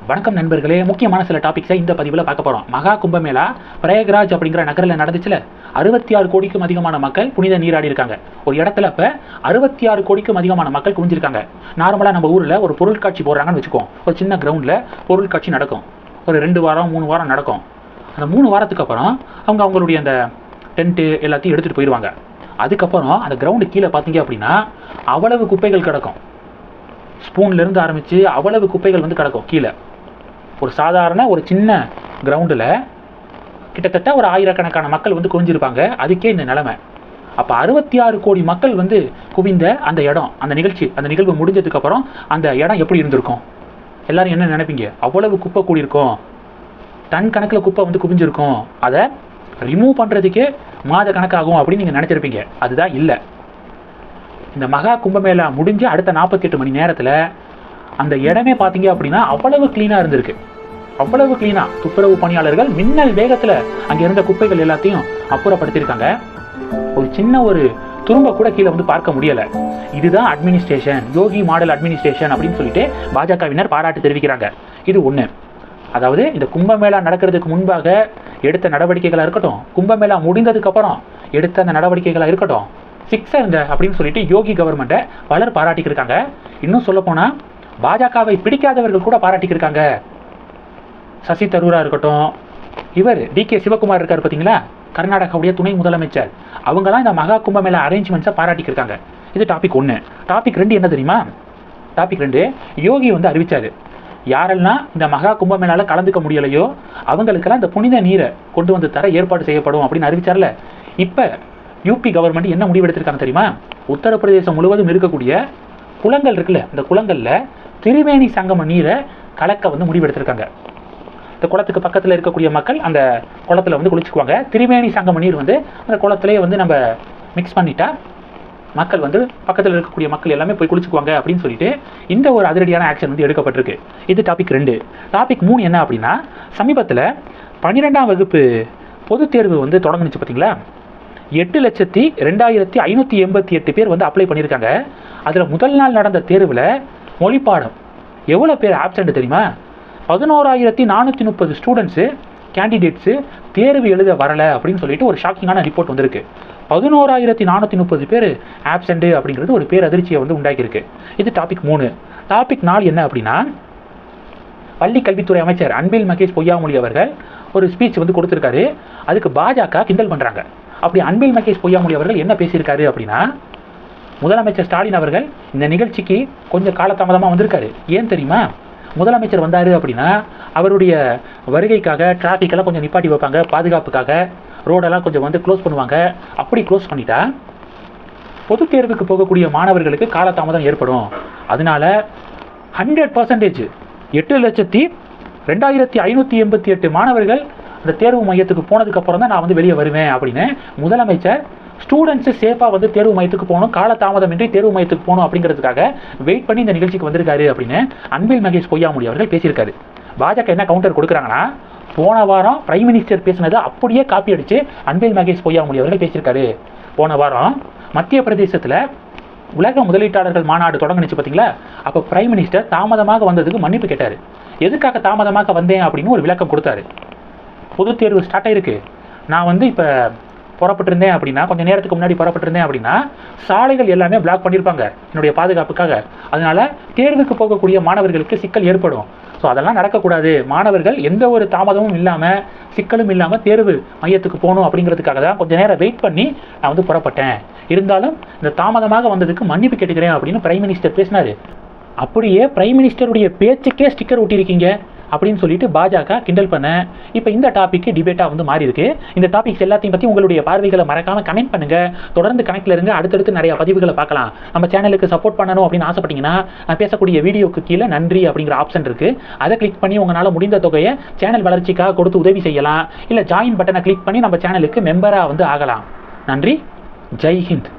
வணக்கம் நண்பர்களே, முக்கியமான சில டாபிக்ஸை இந்த பதிவில் பார்க்க போகிறோம். மகா கும்பமேளா பிரயாக்ராஜ் அப்படிங்கிற நகரில் நடந்துச்சுல. 66 கோடிக்கும் அதிகமான மக்கள் புனித நீராடி இருக்காங்க. ஒரு இடத்துல இப்போ 66 கோடிக்கும் அதிகமான மக்கள் குவிஞ்சிருக்காங்க. நார்மலாக நம்ம ஊரில் ஒரு பொருட்காட்சி போடுறாங்கன்னு வச்சுக்கோம். ஒரு சின்ன கிரவுண்டில் பொருட்காட்சி நடக்கும். ஒரு 2 வாரம் 3 வாரம் நடக்கும். அந்த 3 வாரத்துக்கு அப்புறம் அவங்களுடைய அந்த டென்ட்டு எல்லாத்தையும் எடுத்துகிட்டு போயிடுவாங்க. அதுக்கப்புறம் அந்த கிரவுண்டு கீழே பார்த்தீங்க அப்படின்னா அவ்வளவு குப்பைகள் கிடக்கும். ஸ்பூன்லேருந்து ஆரம்பித்து அவ்வளவு குப்பைகள் வந்து கிடக்கும் கீழே. ஒரு சாதாரண ஒரு சின்ன கிரவுண்டில் கிட்டத்தட்ட ஒரு ஆயிரக்கணக்கான மக்கள் வந்து குவிஞ்சிருப்பாங்க. அதுக்கே இந்த நிலைமை. அப்போ 66 கோடி மக்கள் வந்து குவிந்த அந்த இடம், அந்த நிகழ்வு முடிஞ்சதுக்கப்புறம் அந்த இடம் எப்படி இருந்திருக்கும்? எல்லோரும் என்ன நினைப்பீங்க? அவ்வளவு குப்பை கூடியிருக்கும், டன் கணக்கில் குப்பை வந்து குவிஞ்சிருக்கும். அதை ரிமூவ் பண்ணுறதுக்கே மாத கணக்காகும் அப்படின்னு நீங்கள் நினச்சிருப்பீங்க. அதுதான் இல்லை. இந்த மகா கும்பமேளா முடிஞ்சு அடுத்த 48 மணி நேரத்தில் அந்த இடமே பார்த்தீங்க அப்படின்னா அவ்வளவு க்ளீனாக இருந்திருக்கு. அவ்வளவு க்ளீனாக துப்புரவு பணியாளர்கள் மின்னல் வேகத்தில் அங்கே இருந்த குப்பைகள் எல்லாத்தையும் அப்புறப்படுத்தியிருக்காங்க. ஒரு சின்ன ஒரு துரும்ப கூட கீழே வந்து பார்க்க முடியலை. இதுதான் அட்மினிஸ்ட்ரேஷன், யோகி மாடல் அட்மினிஸ்ட்ரேஷன் அப்படின்னு சொல்லிட்டு பாஜகவினர் பாராட்டு தெரிவிக்கிறாங்க. இது ஒன்று. அதாவது இந்த கும்பமேளா நடக்கிறதுக்கு முன்பாக எடுத்த நடவடிக்கைகளாக இருக்கட்டும், கும்பமேளா முடிந்ததுக்கப்புறம் எடுத்த அந்த நடவடிக்கைகளாக இருக்கட்டும், சிக்ஸருங்க அப்படின்னு சொல்லிட்டு யோகி கவர்மெண்ட்டை பலர் பாராட்டிக்கிருக்காங்க. இன்னும் சொல்லப்போனால் பாஜகவை பிடிக்காதவர்கள் கூட பாராட்டிக்கிருக்காங்க. சசி தரூரா இருக்கட்டும், இவர் DK சிவகுமார் இருக்கார் பார்த்தீங்களா, கர்நாடகாவுடைய துணை முதலமைச்சர், அவங்களாம் இந்த மகா கும்பமேளா அரேஞ்ச்மெண்ட்ஸை பாராட்டிக்கிருக்காங்க. இது டாபிக் 1. டாபிக் 2 என்ன தெரியுமா? டாபிக் 2, யோகி வந்து அறிவித்தார், யாரெல்லாம் இந்த மகா கும்பமேளாவில் கலந்துக்க முடியலையோ அவங்களுக்கெல்லாம் இந்த புனித நீரை கொண்டு வந்து தர ஏற்பாடு செய்யப்படும் அப்படின்னு அறிவிச்சார்ல. இப்போ யூபி கவர்மெண்ட் என்ன முடிவெடுத்திருக்காங்க தெரியுமா? உத்தரப்பிரதேசம் முழுவதும் இருக்கக்கூடிய குளங்கள் இருக்குல்ல, இந்த குளங்களில் திரிவேணி சங்கம நீரை கலக்க வந்து முடிவெடுத்திருக்காங்க. இந்த குளத்துக்கு பக்கத்தில் இருக்கக்கூடிய மக்கள் அந்த குளத்தில் வந்து குளிச்சுக்குவாங்க. திரிவேணி சங்கம நீர் வந்து அந்த குளத்திலேயே வந்து நம்ம மிக்ஸ் பண்ணிட்டா மக்கள் வந்து பக்கத்தில் இருக்கக்கூடிய மக்கள் எல்லாமே போய் குளிச்சுக்குவாங்க அப்படின்னு சொல்லிட்டு இந்த ஒரு அதிரடியான ஆக்ஷன் வந்து எடுக்கப்பட்டிருக்கு. இது டாபிக் 2. டாபிக் 3 என்ன அப்படின்னா, சமீபத்தில் 12ஆம் வகுப்பு பொதுத் தேர்வு வந்து தொடங்குனுச்சு பார்த்தீங்களா. 8,02,588 பேர் வந்து அப்ளை பண்ணியிருக்காங்க. அதில் முதல் நாள் நடந்த தேர்வில் மொழிப்பாடம் எவ்வளோ பேர் ஆப்சண்ட் தெரியுமா? 11,430 ஸ்டூடெண்ட்ஸு கேண்டிடேட்ஸு தேர்வு எழுத வரலை அப்படின்னு சொல்லிட்டு ஒரு ஷாக்கிங்கான ரிப்போர்ட் வந்திருக்கு. 11,430 பேர் ஆப்சண்ட்டு அப்படிங்கிறது ஒரு பேரதிர்ச்சியை வந்து உண்டாக்கியிருக்கு. இது டாபிக் 3. டாபிக் 4 என்ன அப்படின்னா, பள்ளி கல்வித்துறை அமைச்சர் அன்பில் மகேஷ் பொய்யாமொழி அவர்கள் ஒரு ஸ்பீச் வந்து கொடுத்துருக்காரு. அதுக்கு பாஜக கிண்டல் பண்ணுறாங்க. அப்படி அன்பில் மகேஷ் பொய்யாமொழி அவர்கள் என்ன பேசியிருக்காரு அப்படின்னா, முதலமைச்சர் ஸ்டாலின் அவர்கள் இந்த நிகழ்ச்சிக்கு கொஞ்சம் காலதாமதமாக வந்திருக்காரு. ஏன் தெரியுமா? முதலமைச்சர் வந்தார் அப்படின்னா அவருடைய வருகைக்காக டிராஃபிக்கெல்லாம் கொஞ்சம் நிப்பாட்டி வைப்பாங்க, பாதுகாப்புக்காக ரோடெல்லாம் கொஞ்சம் வந்து க்ளோஸ் பண்ணுவாங்க. அப்படி க்ளோஸ் பண்ணிட்டா பொது தேர்வுக்கு போகக்கூடிய மாணவர்களுக்கு காலதாமதம் ஏற்படும். அதனால 100% 8,02,588 மாணவர்கள் அந்த தேர்வு மையத்துக்கு போனதுக்கப்புறம் தான் நான் வந்து வெளியே வருவேன் அப்படின்னு முதலமைச்சர் ஸ்டூடெண்ட்ஸு சேஃபாக வந்து தேர்வு மையத்துக்கு போகணும், காலதாமதமின்றி தேர்வு மையத்துக்கு போகணும் அப்படிங்கிறதுக்காக வெயிட் பண்ணி இந்த நிகழ்ச்சிக்கு வந்திருக்காரு அப்படின்னு அன்பில் மகேஷ் பொய்யாமொழி அவர்கள் பேசியிருக்காரு. பாஜக என்ன கவுண்டர் கொடுக்குறாங்கன்னா, போன வாரம் பிரைம் மினிஸ்டர் பேசினதை அப்படியே காப்பி அடித்து அன்பில் மகேஷ் பொய்யாமொழி அவர்கள் பேசியிருக்காரு. போன வாரம் மத்திய பிரதேசத்தில் உலக முதலீட்டாளர்கள் மாநாடு தொடங்குனுச்சு பார்த்தீங்களா. அப்போ பிரைம் மினிஸ்டர் தாமதமாக வந்ததுக்கு மன்னிப்பு கேட்டார். எதுக்காக தாமதமாக வந்தேன் அப்படின்னு ஒரு விளக்கம் கொடுத்தாரு. பொது தேர்வு ஸ்டார்ட் ஆகிருக்கு, நான் வந்து இப்போ புறப்பட்டிருந்தேன் அப்படின்னா, கொஞ்சம் நேரத்துக்கு முன்னாடி புறப்பட்டிருந்தேன் அப்படின்னா சாலைகள் எல்லாமே பிளாக் பண்ணியிருப்பாங்க என்னுடைய பாதுகாப்புக்காக. அதனால் தேர்வுக்கு போகக்கூடிய மாணவர்களுக்கு சிக்கல் ஏற்படும். ஸோ அதெல்லாம் நடக்கக்கூடாது, மாணவர்கள் எந்த ஒரு தாமதமும் இல்லாமல் சிக்கலும் இல்லாமல் தேர்வு மையத்துக்கு போகணும் அப்படிங்கிறதுக்காக தான் கொஞ்சம் நேரம் வெயிட் பண்ணி நான் வந்து புறப்பட்டேன். இருந்தாலும் இந்த தாமதமாக வந்ததுக்கு மன்னிப்பு கேட்டுக்கிறேன் அப்படின்னு பிரைம் மினிஸ்டர் பேசினார். அப்படியே பிரைம் மினிஸ்டருடைய பேச்சுக்கே ஸ்டிக்கர் ஒட்டியிருக்கீங்க அப்படின்னு சொல்லிட்டு பாஜக கிண்டல் பண்ண இப்போ இந்த டாபிக்கு டிபேட்டாக வந்து மாறி இருக்கு. இந்த டாபிக்ஸ் எல்லாத்தையும் பற்றி உங்களுடைய பார்வைகளை மறக்காமல் கமெண்ட் பண்ணுங்கள். தொடர்ந்து கனெக்டில் இருங்க. அடுத்தடுத்து நிறைய பதிவுகளை பார்க்கலாம். நம்ம சேனலுக்கு சப்போர்ட் பண்ணணும் அப்படின்னு ஆசைப்பட்டீங்கன்னா நான் பேசக்கூடிய வீடியோக்கு கீழே நன்றி அப்படிங்கிற ஆப்ஷன் இருக்குது. அதை கிளிக் பண்ணி உங்களால் முடிந்த தொகையை சேனல் வளர்ச்சிக்காக கொடுத்து உதவி செய்யலாம். இல்லை ஜாயின் பட்டனை கிளிக் பண்ணி நம்ம சேனலுக்கு மெம்பராக வந்து ஆகலாம். நன்றி. ஜெய் ஹிந்த்.